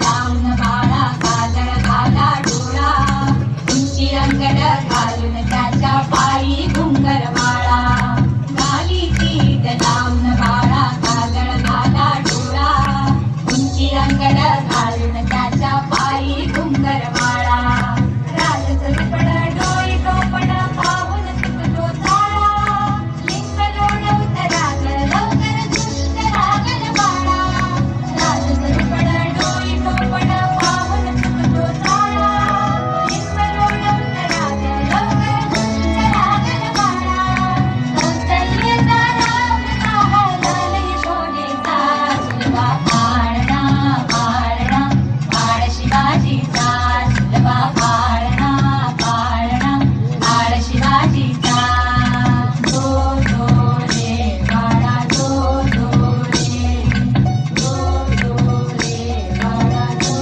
लावून बाळा काजळ घाला डोळा उंची अंगड घालून त्याच्या पायी घुंगर माळा घाली पीठ लावून बाळा काजळ घाला डोळा उंची अंगड घालून त्याच्या पायी घुंगर माळा राजच लिपड डोई टोपड पाहून चुकतो ताळा लिंग लोळवत रागल लवकर दुष्ट रागल बाळा राजच लिपड डोई टोपड पाहून चुकतो ताळा लिंग लोळवत रागल लवकर दुष्ट रागल बाळा कौसल्यचा राम काहला यशोदेचा सुलभा पाळणा पाळणा बाळ शिवाजीचा सुलभा पाळणा पाळणा बाळ शिवाजीचा दो दो रे बाळा दो दो रे बाळा दो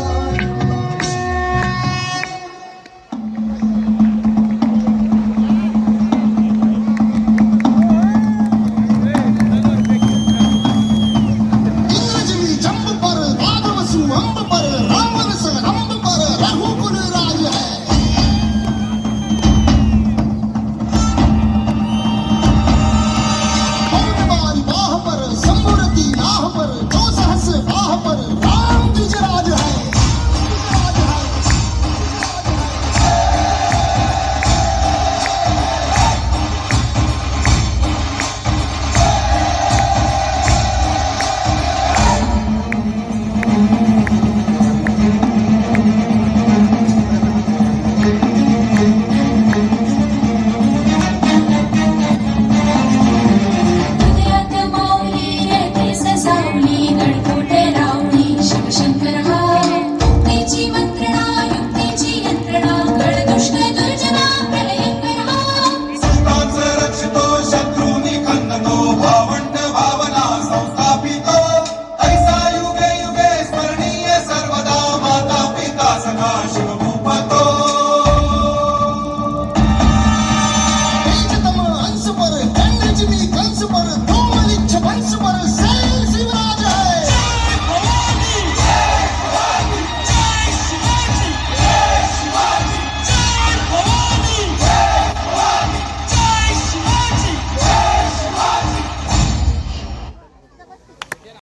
इंग्रजी जंप पर वाघ बसू अंब पर राम